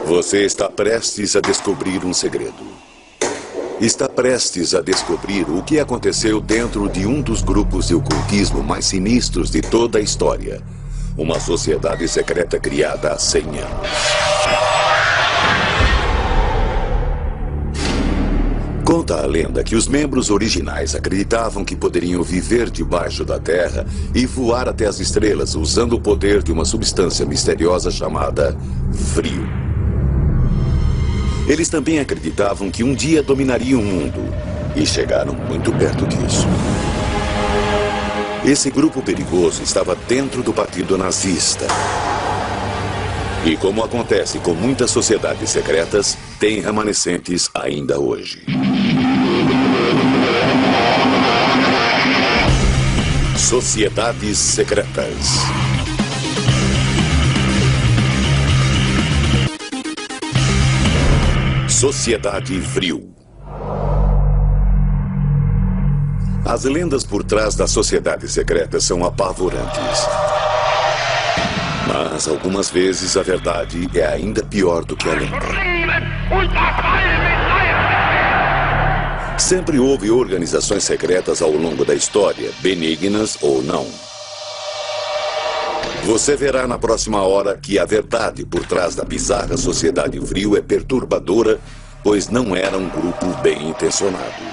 Você está prestes a descobrir um segredo. Está prestes a descobrir o que aconteceu dentro de um dos grupos de ocultismo mais sinistros de toda a história. Uma sociedade secreta criada há 100 anos. Conta a lenda que os membros originais acreditavam que poderiam viver debaixo da terra e voar até as estrelas usando o poder de uma substância misteriosa chamada frio. Eles também acreditavam que um dia dominariam o mundo e chegaram muito perto disso. Esse grupo perigoso estava dentro do partido nazista. E como acontece com muitas sociedades secretas, tem remanescentes ainda hoje. Sociedades secretas. Sociedade Vril. As lendas por trás das sociedades secretas são apavorantes. Mas algumas vezes a verdade é ainda pior do que a lenda. Sempre houve organizações secretas ao longo da história, benignas ou não. Você verá na próxima hora que a verdade por trás da bizarra Sociedade Vril é perturbadora, pois não era um grupo bem intencionado.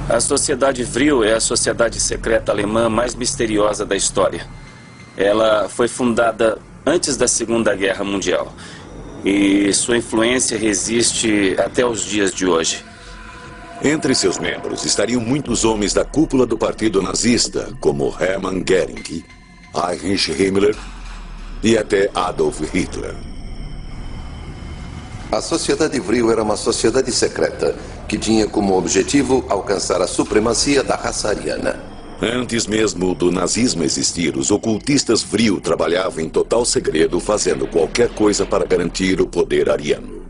A Sociedade Vril é a sociedade secreta alemã mais misteriosa da história. Ela foi fundada antes da Segunda Guerra Mundial. E sua influência resiste até os dias de hoje. Entre seus membros estariam muitos homens da cúpula do partido nazista, como Hermann Göring, Heinrich Himmler e até Adolf Hitler. A Sociedade Vril era uma sociedade secreta que tinha como objetivo alcançar a supremacia da raça ariana. Antes mesmo do nazismo existir, os ocultistas Vril trabalhavam em total segredo, fazendo qualquer coisa para garantir o poder ariano.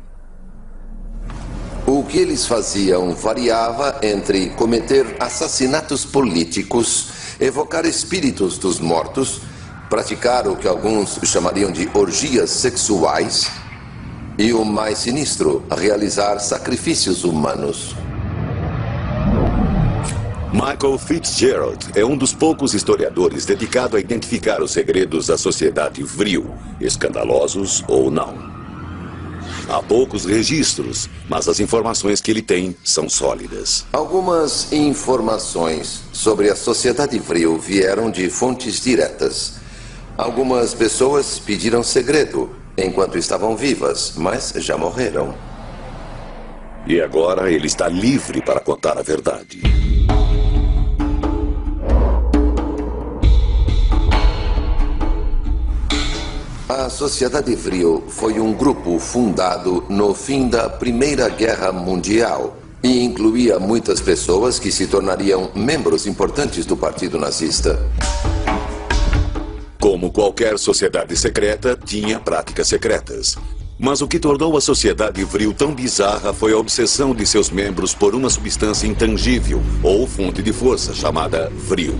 O que eles faziam variava entre cometer assassinatos políticos, evocar espíritos dos mortos, praticar o que alguns chamariam de orgias sexuais e, o mais sinistro, realizar sacrifícios humanos. Michael Fitzgerald é um dos poucos historiadores dedicado a identificar os segredos da sociedade Vril, escandalosos ou não. Há poucos registros, mas as informações que ele tem são sólidas. Algumas informações sobre a Sociedade Vril vieram de fontes diretas. Algumas pessoas pediram segredo enquanto estavam vivas, mas já morreram. E agora ele está livre para contar a verdade. A Sociedade Vril foi um grupo fundado no fim da Primeira Guerra Mundial e incluía muitas pessoas que se tornariam membros importantes do Partido Nazista. Como qualquer sociedade secreta, tinha práticas secretas. Mas o que tornou a Sociedade Vril tão bizarra foi a obsessão de seus membros por uma substância intangível ou fonte de força chamada Vril.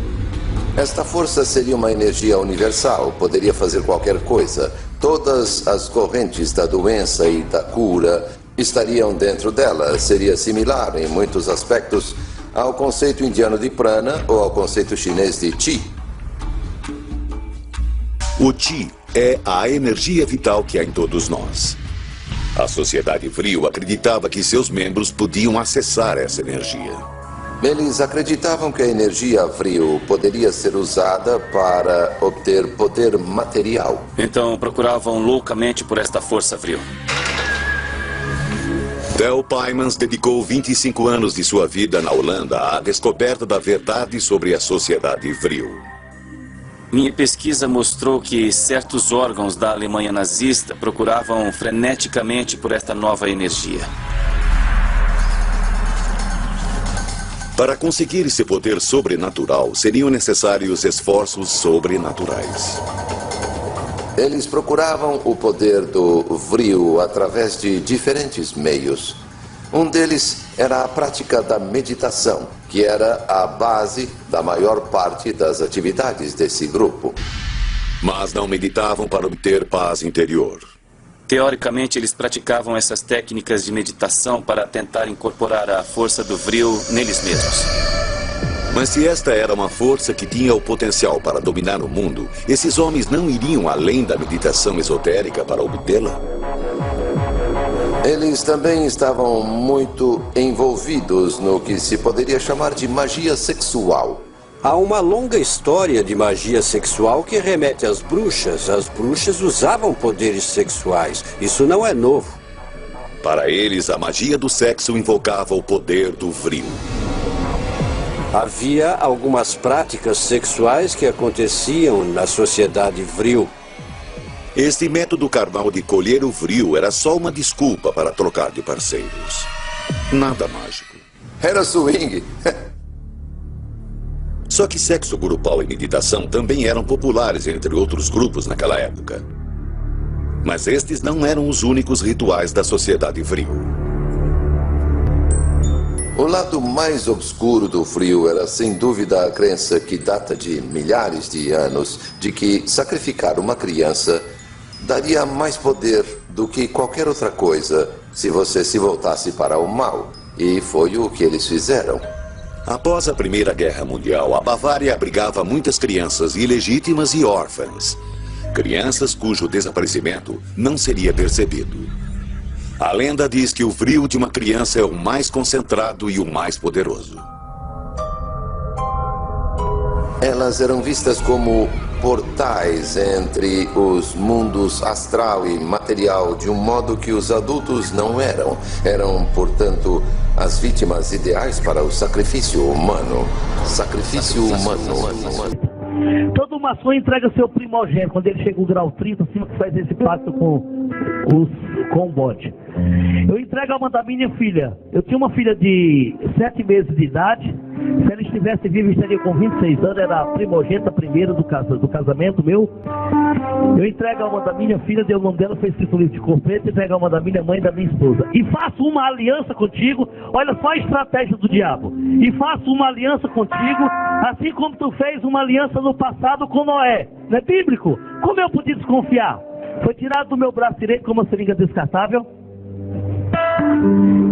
Esta força seria uma energia universal, poderia fazer qualquer coisa. Todas as correntes da doença e da cura estariam dentro dela. Seria similar, em muitos aspectos, ao conceito indiano de prana ou ao conceito chinês de chi. O chi é a energia vital que há em todos nós. A Sociedade Vril acreditava que seus membros podiam acessar essa energia. Eles acreditavam que a energia Vril poderia ser usada para obter poder material. Então procuravam loucamente por esta força Vril. Theo Pymans dedicou 25 anos de sua vida na Holanda à descoberta da verdade sobre a Sociedade Vril. Minha pesquisa mostrou que certos órgãos da Alemanha nazista procuravam freneticamente por esta nova energia. Para conseguir esse poder sobrenatural, seriam necessários esforços sobrenaturais. Eles procuravam o poder do Vril através de diferentes meios. Um deles era a prática da meditação, que era a base da maior parte das atividades desse grupo. Mas não meditavam para obter paz interior. Teoricamente, eles praticavam essas técnicas de meditação para tentar incorporar a força do Vril neles mesmos. Mas se esta era uma força que tinha o potencial para dominar o mundo, esses homens não iriam além da meditação esotérica para obtê-la? Eles também estavam muito envolvidos no que se poderia chamar de magia sexual. Há uma longa história de magia sexual que remete às bruxas. As bruxas usavam poderes sexuais. Isso não é novo. Para eles, a magia do sexo invocava o poder do Vril. Havia algumas práticas sexuais que aconteciam na sociedade Vril. Este método carnal de colher o Vril era só uma desculpa para trocar de parceiros. Nada mágico. Era swing. Só que sexo grupal e meditação também eram populares entre outros grupos naquela época. Mas estes não eram os únicos rituais da sociedade Vril. O lado mais obscuro do Vril era, sem dúvida, a crença que data de milhares de anos de que sacrificar uma criança daria mais poder do que qualquer outra coisa se você se voltasse para o mal. E foi o que eles fizeram. Após a Primeira Guerra Mundial, a Bavária abrigava muitas crianças ilegítimas e órfãs. Crianças cujo desaparecimento não seria percebido. A lenda diz que o Vril de uma criança é o mais concentrado e o mais poderoso. Elas eram vistas como portais entre os mundos astral e material, de um modo que os adultos não eram. Eram, portanto, as vítimas ideais para o sacrifício humano. Sacrifício humano. Todo maçom entrega seu primogênito. Quando ele chega ao grau 30, assim que faz esse pacto com o bode. Eu entrego a mão da minha filha. Eu tinha uma filha de 7 meses de idade. Se ela estivesse viva, estaria com 26 anos. Era a primogênita primeira do casamento meu. Eu entrego a mão da minha filha, dei o nome dela, foi escrito no livro de cor preta. Entrego a mão da minha mãe e da minha esposa. E faço uma aliança contigo. Olha só a estratégia do diabo. E faço uma aliança contigo, assim como tu fez uma aliança no passado com Noé. Não é bíblico? Como eu podia desconfiar? Foi tirado do meu braço direito como uma seringa descartável.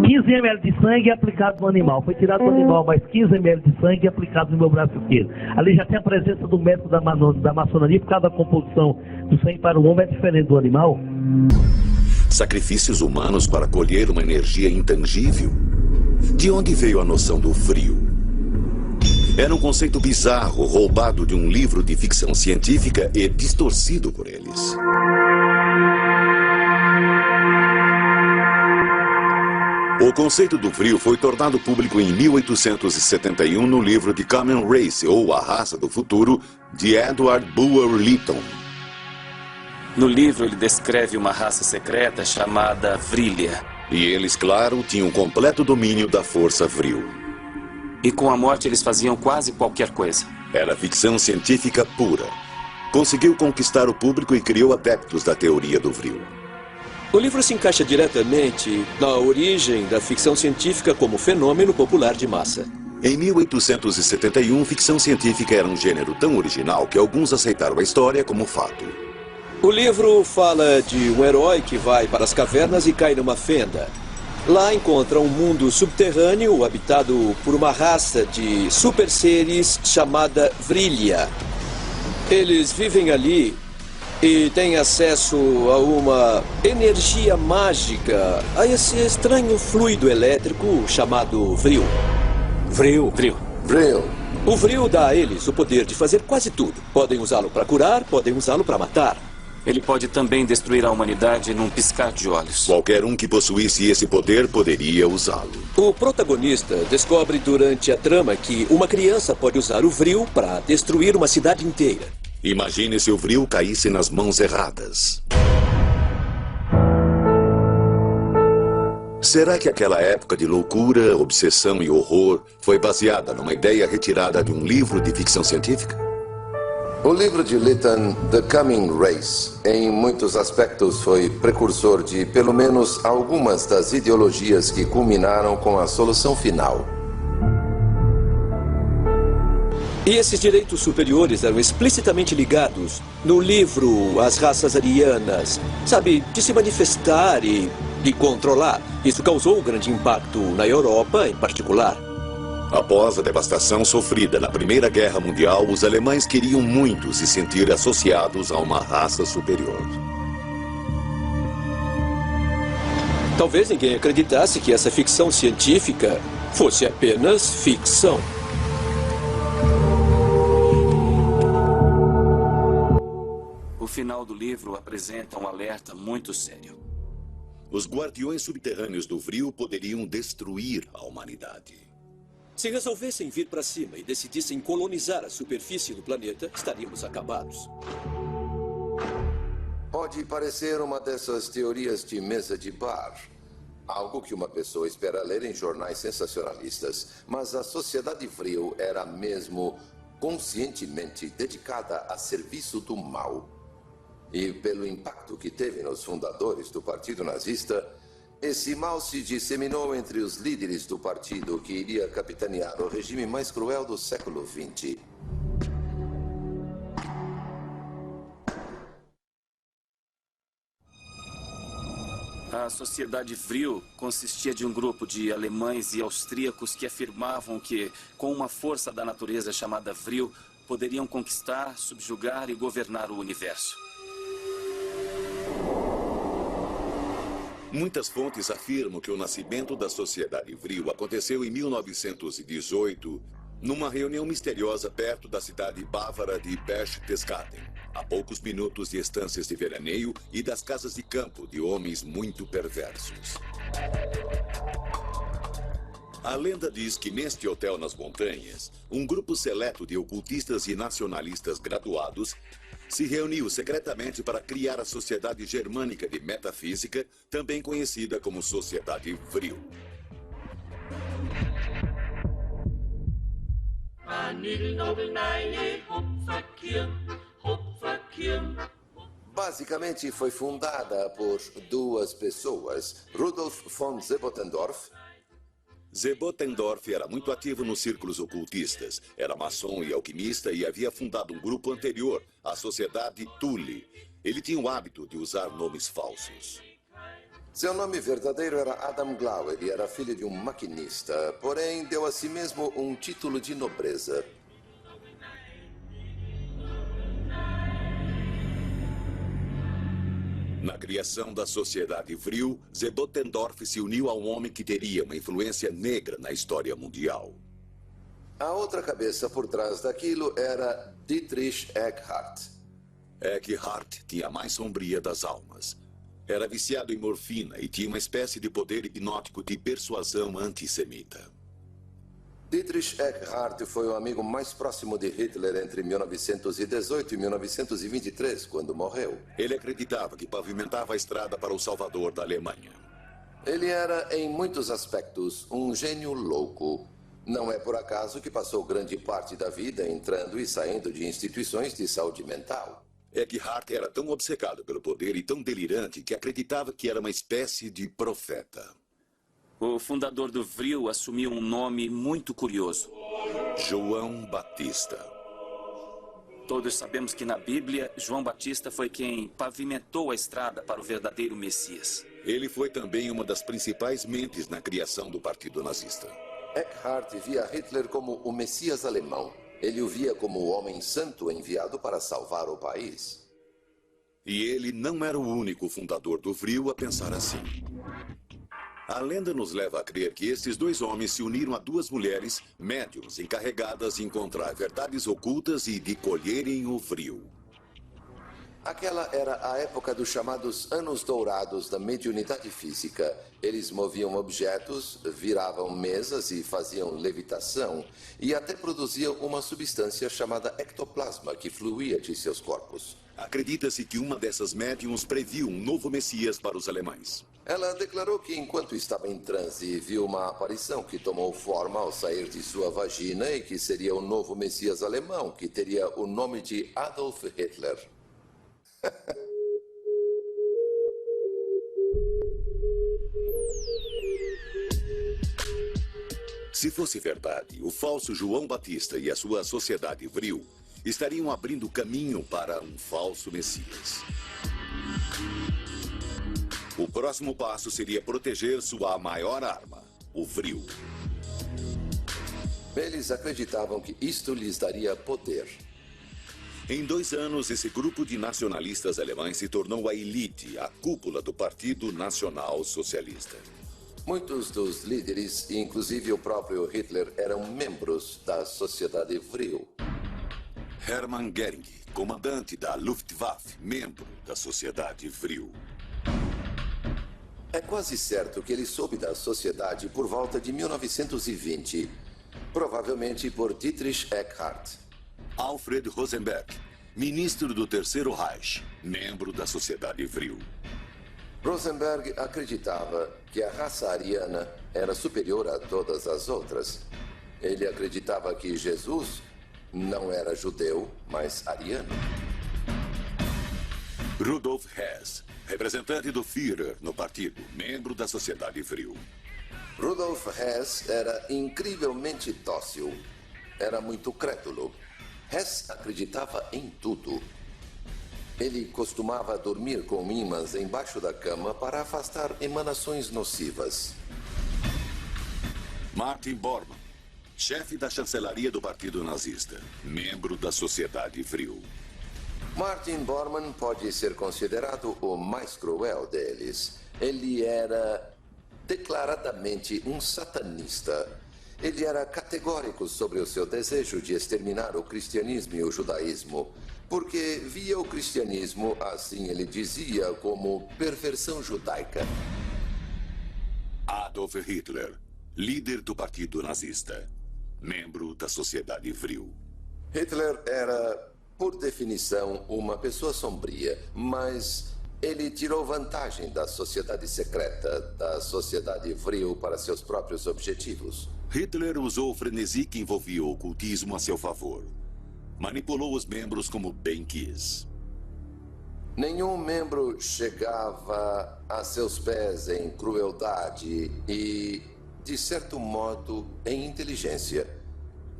15 ml de sangue aplicado no animal. Foi tirado do animal, mas 15 ml de sangue aplicado no meu braço esquerdo. Ali já tem a presença do método da maçonaria, por causa da composição do sangue para o homem é diferente do animal. Sacrifícios humanos para colher uma energia intangível? De onde veio a noção do Vril? Era um conceito bizarro, roubado de um livro de ficção científica e distorcido por eles. O conceito do Vril foi tornado público em 1871 no livro The Coming Race, ou A Raça do Futuro, de Edward Bulwer Lytton. No livro, ele descreve uma raça secreta chamada Vrillia. E eles, claro, tinham completo domínio da força Vril. E com a morte, eles faziam quase qualquer coisa. Era ficção científica pura. Conseguiu conquistar o público e criou adeptos da teoria do Vril. O livro se encaixa diretamente na origem da ficção científica como fenômeno popular de massa. Em 1871, ficção científica era um gênero tão original que alguns aceitaram a história como fato. O livro fala de um herói que vai para as cavernas e cai numa fenda. Lá encontra um mundo subterrâneo habitado por uma raça de super seres chamada Vrillia. Eles vivem ali e têm acesso a uma energia mágica, a esse estranho fluido elétrico chamado Vril. Vril. O Vril dá a eles o poder de fazer quase tudo. Podem usá-lo para curar, podem usá-lo para matar. Ele pode também destruir a humanidade num piscar de olhos. Qualquer um que possuísse esse poder poderia usá-lo. O protagonista descobre durante a trama que uma criança pode usar o Vril para destruir uma cidade inteira. Imagine se o Vril caísse nas mãos erradas. Será que aquela época de loucura, obsessão e horror foi baseada numa ideia retirada de um livro de ficção científica? O livro de Lytton, The Coming Race, em muitos aspectos foi precursor de pelo menos algumas das ideologias que culminaram com a solução final. E esses direitos superiores eram explicitamente ligados no livro As Raças Arianas, sabe, de se manifestar e controlar. Isso causou um grande impacto na Europa, em particular. Após a devastação sofrida na Primeira Guerra Mundial, os alemães queriam muito se sentir associados a uma raça superior. Talvez ninguém acreditasse que essa ficção científica fosse apenas ficção. O final do livro apresenta um alerta muito sério. Os guardiões subterrâneos do Vril poderiam destruir a humanidade. Se resolvessem vir para cima e decidissem colonizar a superfície do planeta, estaríamos acabados. Pode parecer uma dessas teorias de mesa de bar. Algo que uma pessoa espera ler em jornais sensacionalistas. Mas a sociedade Vril era mesmo conscientemente dedicada a serviço do mal. E pelo impacto que teve nos fundadores do Partido Nazista, esse mal se disseminou entre os líderes do partido que iria capitanear o regime mais cruel do século XX. A sociedade Vril consistia de um grupo de alemães e austríacos que afirmavam que, com uma força da natureza chamada Vril, poderiam conquistar, subjugar e governar o universo. Muitas fontes afirmam que o nascimento da sociedade Vril aconteceu em 1918, numa reunião misteriosa perto da cidade bávara de Berchtesgaden, a poucos minutos de estâncias de veraneio e das casas de campo de homens muito perversos. A lenda diz que neste hotel nas montanhas, um grupo seleto de ocultistas e nacionalistas graduados se reuniu secretamente para criar a Sociedade Germânica de Metafísica, também conhecida como Sociedade Vril. Basicamente foi fundada por duas pessoas, Rudolf von Sebottendorf. Sebottendorf era muito ativo nos círculos ocultistas, era maçom e alquimista e havia fundado um grupo anterior, a Sociedade Thule. Ele tinha o hábito de usar nomes falsos. Seu nome verdadeiro era Adam Glauer e era filho de um maquinista, porém deu a si mesmo um título de nobreza. Na criação da Sociedade Vril, Sebottendorf se uniu a um homem que teria uma influência negra na história mundial. A outra cabeça por trás daquilo era Dietrich Eckart. Eckart tinha a mais sombria das almas. Era viciado em morfina e tinha uma espécie de poder hipnótico de persuasão antissemita. Dietrich Eckart foi o amigo mais próximo de Hitler entre 1918 e 1923, quando morreu. Ele acreditava que pavimentava a estrada para o Salvador da Alemanha. Ele era, em muitos aspectos, um gênio louco. Não é por acaso que passou grande parte da vida entrando e saindo de instituições de saúde mental. Eckart era tão obcecado pelo poder e tão delirante que acreditava que era uma espécie de profeta. O fundador do Vril assumiu um nome muito curioso. João Batista. Todos sabemos que na Bíblia, João Batista foi quem pavimentou a estrada para o verdadeiro Messias. Ele foi também uma das principais mentes na criação do Partido Nazista. Eckart via Hitler como o Messias alemão. Ele o via como o homem santo enviado para salvar o país. E ele não era o único fundador do Vril a pensar assim. A lenda nos leva a crer que estes dois homens se uniram a duas mulheres, médiuns, encarregadas de encontrar verdades ocultas e de colherem o Vril. Aquela era a época dos chamados Anos Dourados da mediunidade física. Eles moviam objetos, viravam mesas e faziam levitação, e até produziam uma substância chamada ectoplasma que fluía de seus corpos. Acredita-se que uma dessas médiuns previu um novo Messias para os alemães. Ela declarou que enquanto estava em transe, viu uma aparição que tomou forma ao sair de sua vagina e que seria o novo Messias alemão, que teria o nome de Adolf Hitler. Se fosse verdade, o falso João Batista e a sua sociedade vril estariam abrindo caminho para um falso Messias. O próximo passo seria proteger sua maior arma, o vril. Eles acreditavam que isto lhes daria poder. Em 2 anos, esse grupo de nacionalistas alemães se tornou a elite, a cúpula do Partido Nacional Socialista. Muitos dos líderes, inclusive o próprio Hitler, eram membros da sociedade vril. Hermann Göring, comandante da Luftwaffe, membro da sociedade vril. É quase certo que ele soube da sociedade por volta de 1920, provavelmente por Dietrich Eckart. Alfred Rosenberg, ministro do Terceiro Reich, membro da sociedade vril. Rosenberg acreditava que a raça ariana era superior a todas as outras. Ele acreditava que Jesus não era judeu, mas ariano. Rudolf Hess, representante do Führer no partido, membro da sociedade vril. Rudolf Hess era incrivelmente dócil. Era muito crédulo. Hess acreditava em tudo. Ele costumava dormir com ímãs embaixo da cama para afastar emanações nocivas. Martin Bormann, chefe da chancelaria do Partido Nazista, membro da sociedade vril. Martin Bormann pode ser considerado o mais cruel deles. Ele era declaradamente um satanista. Ele era categórico sobre o seu desejo de exterminar o cristianismo e o judaísmo, porque via o cristianismo, assim ele dizia, como perversão judaica. Adolf Hitler, líder do Partido Nazista, membro da sociedade vril. Hitler era, por definição, uma pessoa sombria, mas ele tirou vantagem da sociedade secreta, da sociedade vril, para seus próprios objetivos. Hitler usou o frenesi que envolvia o ocultismo a seu favor. Manipulou os membros como bem quis. Nenhum membro chegava a seus pés em crueldade e, de certo modo, em inteligência.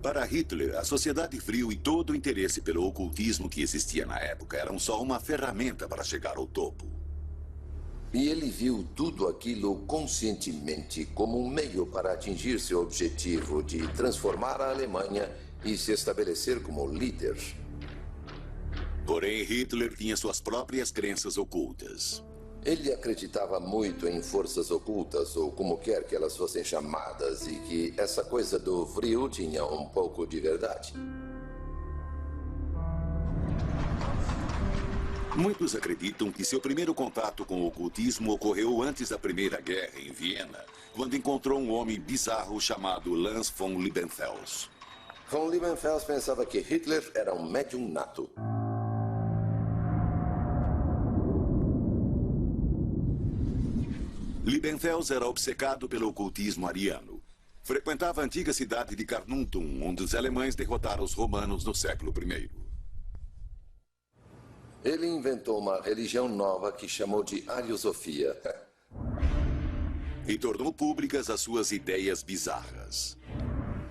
Para Hitler, a sociedade vril e todo o interesse pelo ocultismo que existia na época eram só uma ferramenta para chegar ao topo. E ele viu tudo aquilo conscientemente como um meio para atingir seu objetivo de transformar a Alemanha e se estabelecer como líder. Porém, Hitler tinha suas próprias crenças ocultas. Ele acreditava muito em forças ocultas, ou como quer que elas fossem chamadas, e que essa coisa do vril tinha um pouco de verdade. Muitos acreditam que seu primeiro contato com o ocultismo ocorreu antes da Primeira Guerra, em Viena, quando encontrou um homem bizarro chamado Lanz von Liebenfels. Von Liebenfels pensava que Hitler era um médium nato. Liebenfels era obcecado pelo ocultismo ariano. Frequentava a antiga cidade de Carnuntum, onde os alemães derrotaram os romanos no século I. Ele inventou uma religião nova que chamou de Ariosofia. E tornou públicas as suas ideias bizarras.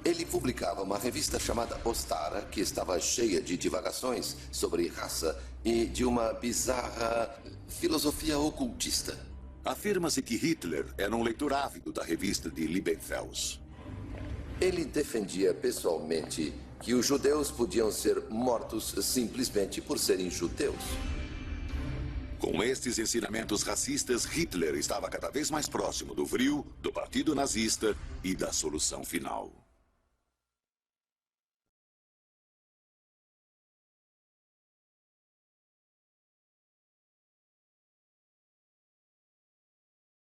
Ele publicava uma revista chamada Ostara, que estava cheia de divagações sobre raça e de uma bizarra filosofia ocultista. Afirma-se que Hitler era um leitor ávido da revista de Liebenfels. Ele defendia pessoalmente que os judeus podiam ser mortos simplesmente por serem judeus. Com estes ensinamentos racistas, Hitler estava cada vez mais próximo do vril, do Partido Nazista e da solução final.